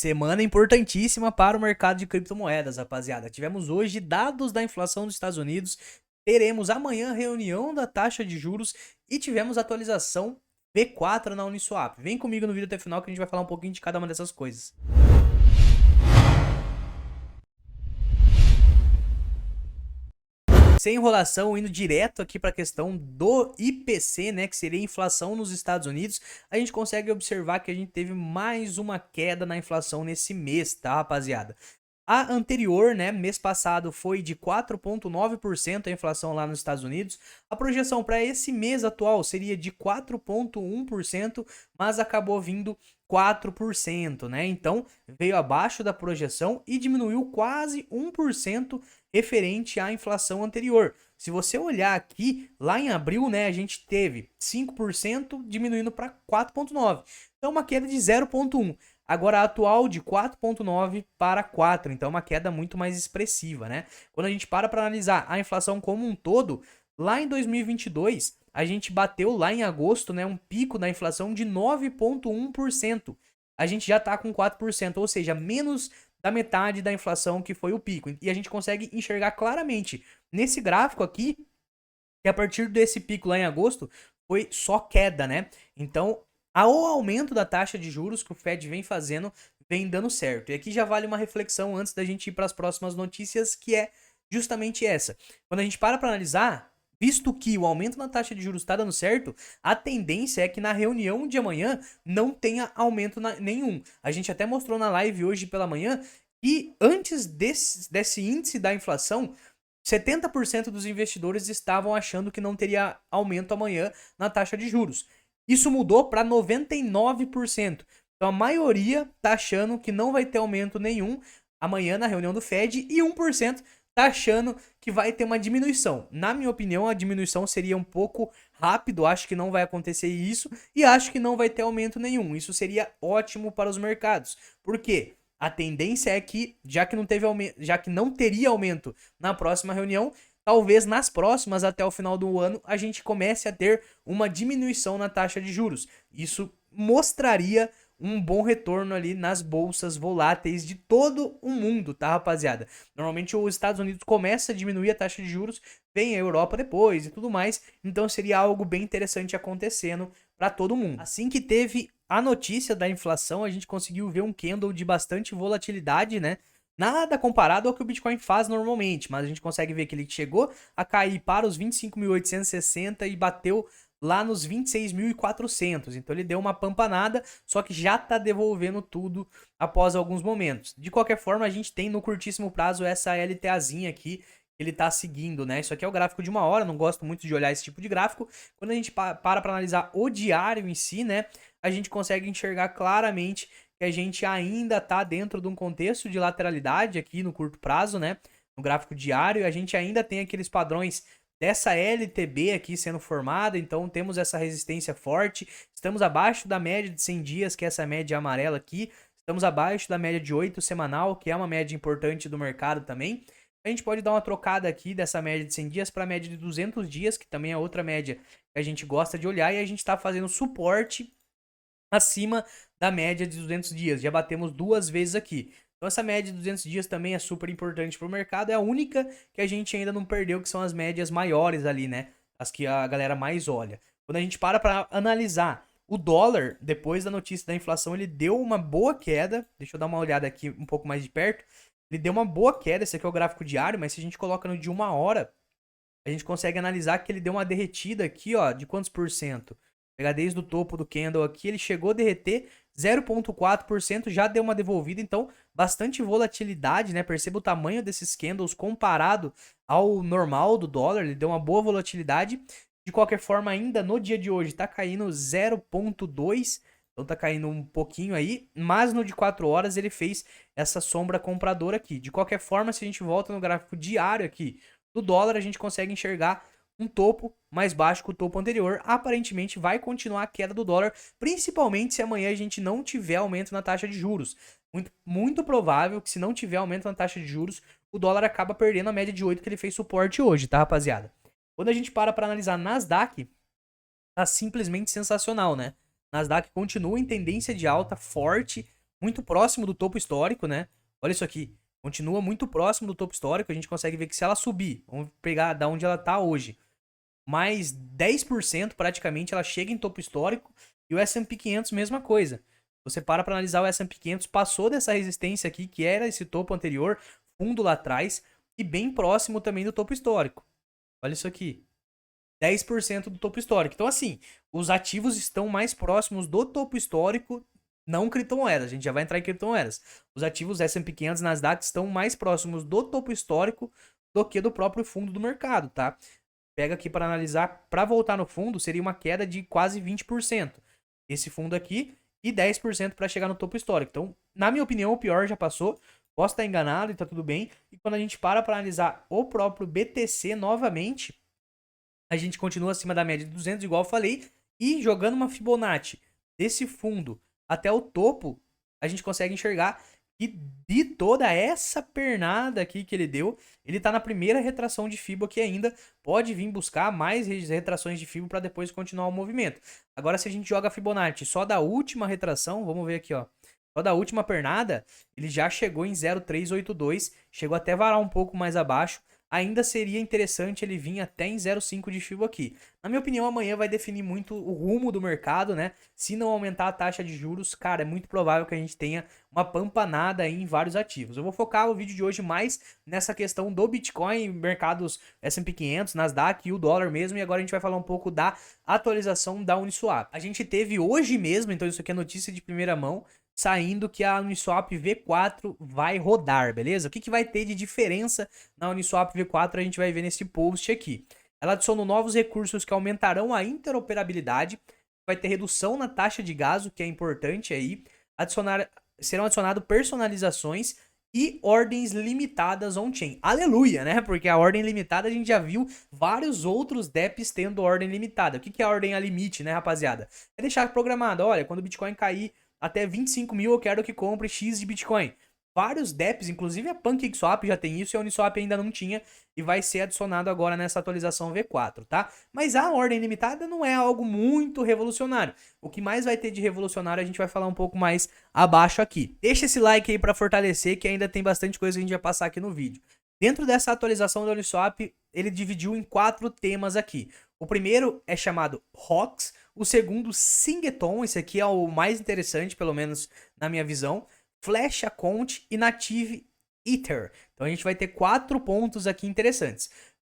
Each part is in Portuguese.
Semana importantíssima para o mercado de criptomoedas, rapaziada. Tivemos hoje dados da inflação dos Estados Unidos, teremos amanhã reunião da taxa de juros e tivemos atualização V4 na Uniswap. Vem comigo no vídeo até o final que a gente vai falar um pouquinho de cada uma dessas coisas. Sem enrolação, indo direto aqui para a questão do IPC, né, que seria a inflação nos Estados Unidos, a gente consegue observar que a gente teve mais uma queda na inflação nesse mês, tá, rapaziada? A anterior, né, mês passado foi de 4,9% a inflação lá nos Estados Unidos. A projeção para esse mês atual seria de 4,1%, mas acabou vindo 4%, né? Então, veio abaixo da projeção e diminuiu quase 1% referente à inflação anterior. Se você olhar aqui, lá em abril, né, a gente teve 5% diminuindo para 4,9%. Então, uma queda de 0,1%. Agora a atual de 4,9 para 4, então é uma queda muito mais expressiva, né? Quando a gente para analisar a inflação como um todo, lá em 2022, a gente bateu lá em agosto, né, um pico da inflação de 9,1%. A gente já está com 4%, ou seja, menos da metade da inflação que foi o pico. E a gente consegue enxergar claramente nesse gráfico aqui que a partir desse pico lá em agosto foi só queda, né? Então, o aumento da taxa de juros que o Fed vem fazendo vem dando certo. E aqui já vale uma reflexão antes da gente ir para as próximas notícias, que é justamente essa. Quando a gente para analisar, visto que o aumento na taxa de juros está dando certo, a tendência é que na reunião de amanhã não tenha aumento nenhum. A gente até mostrou na live hoje pela manhã que antes desse índice da inflação, 70% dos investidores estavam achando que não teria aumento amanhã na taxa de juros. Isso mudou para 99%. Então a maioria está achando que não vai ter aumento nenhum amanhã na reunião do Fed e 1% está achando que vai ter uma diminuição. Na minha opinião, a diminuição seria um pouco rápido, acho que não vai acontecer isso e acho que não vai ter aumento nenhum. Isso seria ótimo para os mercados. Por quê? A tendência é que, já que não teve aumento, já que não teria aumento na próxima reunião, talvez nas próximas, até o final do ano, a gente comece a ter uma diminuição na taxa de juros. Isso mostraria um bom retorno ali nas bolsas voláteis de todo o mundo, tá, rapaziada? Normalmente os Estados Unidos começa a diminuir a taxa de juros, vem a Europa depois e tudo mais, então seria algo bem interessante acontecendo para todo mundo. Assim que teve a notícia da inflação, a gente conseguiu ver um candle de bastante volatilidade, né? Nada comparado ao que o Bitcoin faz normalmente, mas a gente consegue ver que ele chegou a cair para os 25.860 e bateu lá nos 26.400. Então ele deu uma pampanada, só que já está devolvendo tudo após alguns momentos. De qualquer forma, a gente tem no curtíssimo prazo essa LTAzinha aqui que ele está seguindo, né? Isso aqui é o gráfico de uma hora, não gosto muito de olhar esse tipo de gráfico. Quando a gente para analisar o diário em si, né, a gente consegue enxergar claramente que a gente ainda está dentro de um contexto de lateralidade aqui no curto prazo, né? No gráfico diário, a gente ainda tem aqueles padrões dessa LTB aqui sendo formada, então temos essa resistência forte, estamos abaixo da média de 100 dias, que é essa média amarela aqui, estamos abaixo da média de 8 semanal, que é uma média importante do mercado também. A gente pode dar uma trocada aqui dessa média de 100 dias para a média de 200 dias, que também é outra média que a gente gosta de olhar, e a gente está fazendo suporte acima da média de 200 dias. Já batemos duas vezes aqui. Então essa média de 200 dias também é super importante para o mercado. É a única que a gente ainda não perdeu, que são as médias maiores ali, né? As que a galera mais olha. Quando a gente para analisar o dólar, depois da notícia da inflação, ele deu uma boa queda. Deixa eu dar uma olhada aqui um pouco mais de perto. Ele deu uma boa queda. Esse aqui é o gráfico diário, mas se a gente coloca no de uma hora, a gente consegue analisar que ele deu uma derretida aqui, ó, de quantos por cento? Pegar desde o topo do candle aqui, ele chegou a derreter 0,4%, já deu uma devolvida, então bastante volatilidade, né? Perceba o tamanho desses candles comparado ao normal do dólar, ele deu uma boa volatilidade. De qualquer forma, ainda no dia de hoje tá caindo 0,2%, então tá caindo um pouquinho aí, mas no de 4 horas ele fez essa sombra compradora aqui. De qualquer forma, se a gente volta no gráfico diário aqui do dólar, a gente consegue enxergar um topo mais baixo que o topo anterior. Aparentemente vai continuar a queda do dólar, principalmente se amanhã a gente não tiver aumento na taxa de juros. Muito provável que se não tiver aumento na taxa de juros, o dólar acaba perdendo a média de 8 que ele fez suporte hoje, tá, rapaziada? Quando a gente para analisar Nasdaq, tá simplesmente sensacional, né? Nasdaq continua em tendência de alta forte, muito próximo do topo histórico, né? Olha isso aqui. Continua muito próximo do topo histórico. A gente consegue ver que se ela subir, vamos pegar da onde ela tá hoje, mais 10% praticamente, ela chega em topo histórico. E o S&P 500, mesma coisa. Você para analisar o S&P 500, passou dessa resistência aqui, que era esse topo anterior, fundo lá atrás, e bem próximo também do topo histórico. Olha isso aqui. 10% do topo histórico. Então, assim, os ativos estão mais próximos do topo histórico, não criptomoedas. A gente já vai entrar em criptomoedas. Os ativos S&P 500 Nasdaq estão mais próximos do topo histórico do que do próprio fundo do mercado, tá? Pega aqui para analisar, para voltar no fundo, seria uma queda de quase 20%. Esse fundo aqui e 10% para chegar no topo histórico. Então, na minha opinião, o pior já passou. Posso estar enganado e tá tudo bem. E quando a gente para analisar o próprio BTC novamente, a gente continua acima da média de 200, igual eu falei, e jogando uma Fibonacci desse fundo até o topo, a gente consegue enxergar que de toda essa pernada aqui que ele deu, ele tá na primeira retração de Fibo aqui ainda, pode vir buscar mais retrações de Fibo para depois continuar o movimento. Agora, se a gente joga Fibonacci só da última retração, vamos ver aqui, ó. Só da última pernada, ele já chegou em 0,382, chegou até varar um pouco mais abaixo. Ainda seria interessante ele vir até em 0,5 de Fibo aqui. Na minha opinião, amanhã vai definir muito o rumo do mercado, né? Se não aumentar a taxa de juros, cara, é muito provável que a gente tenha uma pampanada aí em vários ativos. Eu vou focar o vídeo de hoje mais nessa questão do Bitcoin, mercados S&P 500, Nasdaq e o dólar mesmo. E agora a gente vai falar um pouco da atualização da Uniswap. A gente teve hoje mesmo, então isso aqui é notícia de primeira mão, saindo que a Uniswap V4 vai rodar, beleza? O que vai ter de diferença na Uniswap V4 a gente vai ver nesse post aqui. Ela adicionou novos recursos que aumentarão a interoperabilidade, vai ter redução na taxa de gás, o que é importante aí, serão adicionadas personalizações e ordens limitadas on-chain. Aleluia, né? Porque a ordem limitada a gente já viu vários outros DEPs tendo ordem limitada. O que é a ordem a limite, né, rapaziada? É deixar programado, olha, quando o Bitcoin cair até 25 mil, eu quero que compre X de Bitcoin. Vários DEPs, inclusive a PancakeSwap já tem isso e a Uniswap ainda não tinha e vai ser adicionado agora nessa atualização V4, tá? Mas a ordem limitada não é algo muito revolucionário. O que mais vai ter de revolucionário a gente vai falar um pouco mais abaixo aqui. Deixa esse like aí para fortalecer que ainda tem bastante coisa que a gente vai passar aqui no vídeo. Dentro dessa atualização da Uniswap, ele dividiu em 4 temas aqui. O primeiro é chamado ROX, o segundo, Singleton, esse aqui é o mais interessante, pelo menos na minha visão. Flash Account e Native Ether. Então a gente vai ter 4 pontos aqui interessantes.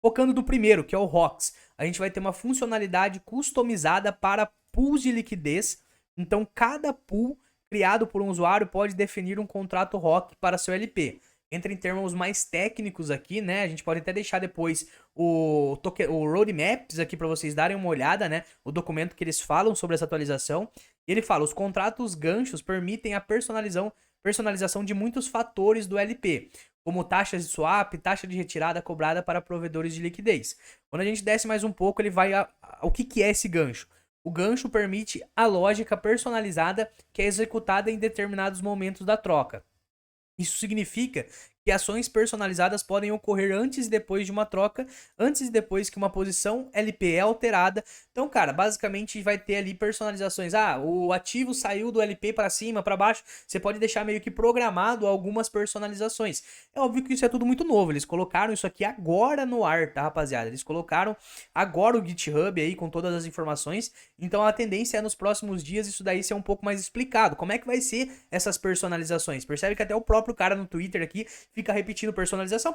Focando do primeiro, que é o ROX, a gente vai ter uma funcionalidade customizada para pools de liquidez. Então cada pool criado por um usuário pode definir um contrato ROC para seu LP. Entra em termos mais técnicos aqui, né? A gente pode até deixar depois o roadmaps aqui para vocês darem uma olhada, né? O documento que eles falam sobre essa atualização. Ele fala, os contratos ganchos permitem a personalização de muitos fatores do LP, como taxas de swap, taxa de retirada cobrada para provedores de liquidez. Quando a gente desce mais um pouco, ele vai o que é esse gancho? O gancho permite a lógica personalizada que é executada em determinados momentos da troca. Isso significa que ações personalizadas podem ocorrer antes e depois de uma troca, antes e depois que uma posição LP é alterada. Então, cara, basicamente vai ter ali personalizações. Ah, o ativo saiu do LP para cima, para baixo. Você pode deixar meio que programado algumas personalizações. É óbvio que isso é tudo muito novo. Eles colocaram isso aqui agora no ar, tá, rapaziada? Eles colocaram agora o GitHub aí com todas as informações. Então, a tendência é nos próximos dias isso daí ser um pouco mais explicado. Como é que vai ser essas personalizações? Percebe que até o próprio cara no Twitter aqui fica repetindo personalização,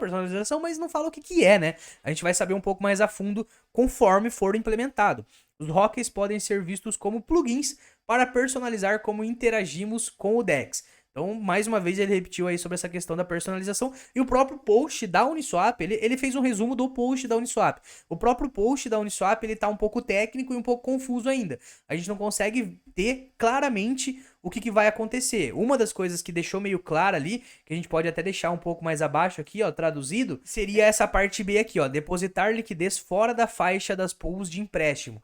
mas não fala o que é, né? A gente vai saber um pouco mais a fundo conforme for implementado. Os ROCs podem ser vistos como plugins para personalizar como interagimos com o DEX. Então, mais uma vez, ele repetiu aí sobre essa questão da personalização. E o próprio post da Uniswap, ele fez um resumo do post da Uniswap. O próprio post da Uniswap, ele tá um pouco técnico e um pouco confuso ainda. A gente não consegue ter claramente o que vai acontecer. Uma das coisas que deixou meio clara ali, que a gente pode até deixar um pouco mais abaixo aqui, ó, traduzido, seria essa parte B aqui, ó, depositar liquidez fora da faixa das pools de empréstimo.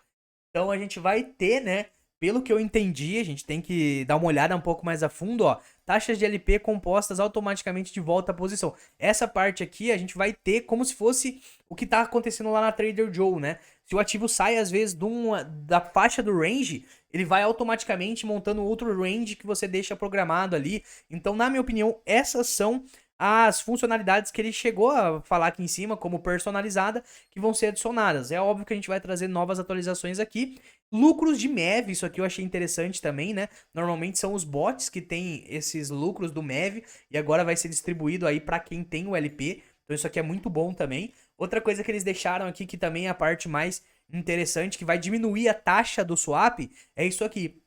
Então, a gente vai ter, né, pelo que eu entendi, a gente tem que dar uma olhada um pouco mais a fundo, ó. Taxas de LP compostas automaticamente de volta à posição. Essa parte aqui a gente vai ter como se fosse o que tá acontecendo lá na Trader Joe, né? Se o ativo sai, às vezes, da faixa do range, ele vai automaticamente montando outro range que você deixa programado ali. Então, na minha opinião, essas são as funcionalidades que ele chegou a falar aqui em cima, como personalizada, que vão ser adicionadas. É óbvio que a gente vai trazer novas atualizações aqui. Lucros de MEV, isso aqui eu achei interessante também, né? Normalmente são os bots que tem esses lucros do MEV e agora vai ser distribuído aí para quem tem o LP. Então isso aqui é muito bom também. Outra coisa que eles deixaram aqui, que também é a parte mais interessante, que vai diminuir a taxa do swap, é isso aqui.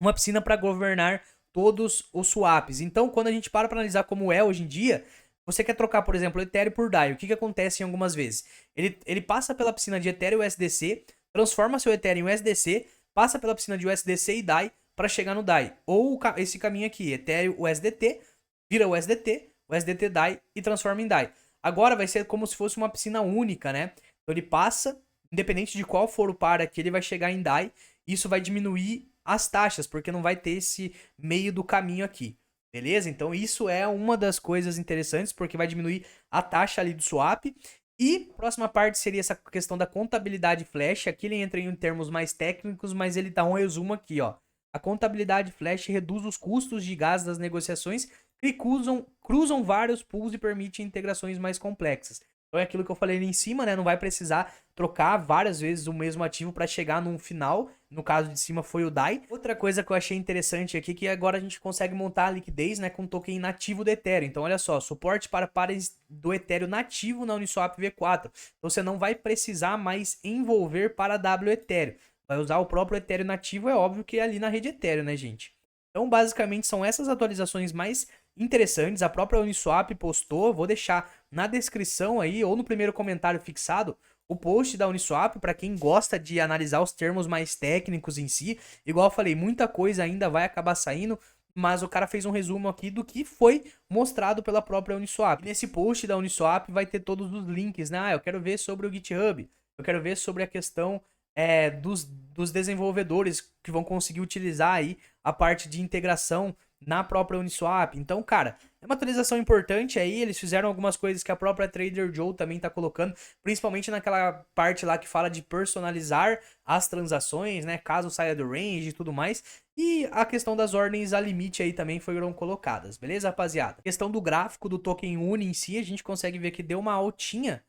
Uma piscina para governar todos os swaps. Então, quando a gente para analisar como é hoje em dia, você quer trocar, por exemplo, Ethereum por DAI. O que acontece em algumas vezes? Ele passa pela piscina de Ethereum USDC, transforma seu Ethereum em USDC, passa pela piscina de USDC e DAI para chegar no DAI. Ou esse caminho aqui, Ethereum USDT, vira USDT, USDT DAI e transforma em DAI. Agora vai ser como se fosse uma piscina única, né? Então ele passa, independente de qual for o par aqui, ele vai chegar em DAI. Isso vai diminuir as taxas, porque não vai ter esse meio do caminho aqui. Beleza? Então isso é uma das coisas interessantes, porque vai diminuir a taxa ali do swap. E a próxima parte seria essa questão da contabilidade flash. Aqui ele entra em termos mais técnicos, mas ele dá um resumo aqui, ó. A contabilidade flash reduz os custos de gás das negociações que cruzam vários pools e permite integrações mais complexas. Então é aquilo que eu falei ali em cima, né? Não vai precisar trocar várias vezes o mesmo ativo para chegar num final. No caso de cima foi o DAI. Outra coisa que eu achei interessante aqui, que agora a gente consegue montar a liquidez, né, com token nativo do Ethereum. Então olha só, suporte para pares do Ethereum nativo na Uniswap V4. Então você não vai precisar mais envolver para W Ethereum. Vai usar o próprio Ethereum nativo, é óbvio que é ali na rede Ethereum, né, gente? Então basicamente são essas atualizações mais interessantes. A própria Uniswap postou, vou deixar na descrição aí ou no primeiro comentário fixado o post da Uniswap para quem gosta de analisar os termos mais técnicos em si. Igual eu falei, muita coisa ainda vai acabar saindo, mas o cara fez um resumo aqui do que foi mostrado pela própria Uniswap. E nesse post da Uniswap vai ter todos os links, né? Eu quero ver sobre o GitHub, eu quero ver sobre a questão dos desenvolvedores que vão conseguir utilizar aí a parte de integração na própria Uniswap. Então, cara, é uma atualização importante aí. Eles fizeram algumas coisas que a própria Trader Joe também tá colocando, principalmente naquela parte lá que fala de personalizar as transações, né? Caso saia do range e tudo mais. E a questão das ordens a limite aí também foram colocadas, beleza, rapaziada? A questão do gráfico do token UNI em si, a gente consegue ver que deu uma altinha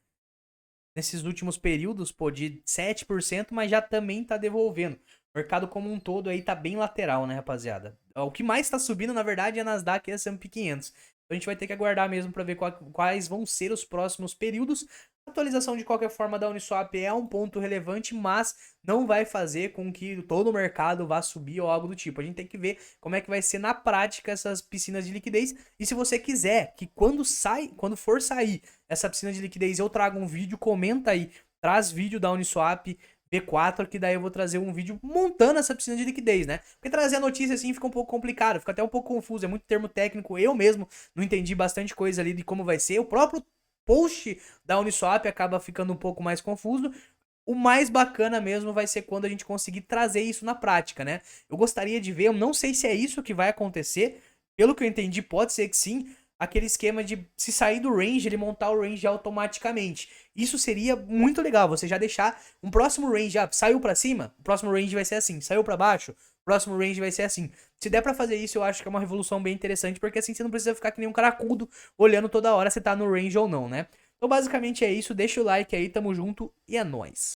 nesses últimos períodos, pô, de 7%, mas já também tá devolvendo. O mercado como um todo aí tá bem lateral, né, rapaziada? O que mais tá subindo, na verdade, é a Nasdaq e a S&P 500. Então a gente vai ter que aguardar mesmo para ver quais vão ser os próximos períodos. A atualização, de qualquer forma, da Uniswap é um ponto relevante, mas não vai fazer com que todo o mercado vá subir ou algo do tipo. A gente tem que ver como é que vai ser na prática essas piscinas de liquidez. E se você quiser que quando for sair essa piscina de liquidez, eu trago um vídeo, comenta aí, traz vídeo da Uniswap V4, que daí eu vou trazer um vídeo montando essa piscina de liquidez, né? Porque trazer a notícia assim fica um pouco complicado, fica até um pouco confuso, é muito termo técnico, eu mesmo não entendi bastante coisa ali de como vai ser, o próprio post da Uniswap acaba ficando um pouco mais confuso. O mais bacana mesmo vai ser quando a gente conseguir trazer isso na prática, né? Eu gostaria de ver, eu não sei se é isso que vai acontecer, pelo que eu entendi pode ser que sim, aquele esquema de se sair do range, ele montar o range automaticamente. Isso seria muito legal, você já deixar um próximo range, saiu pra cima, o próximo range vai ser assim, saiu pra baixo, o próximo range vai ser assim. Se der pra fazer isso, eu acho que é uma revolução bem interessante, porque assim você não precisa ficar que nem um caracudo olhando toda hora se tá no range ou não, né? Então basicamente é isso, deixa o like aí, tamo junto e é nóis.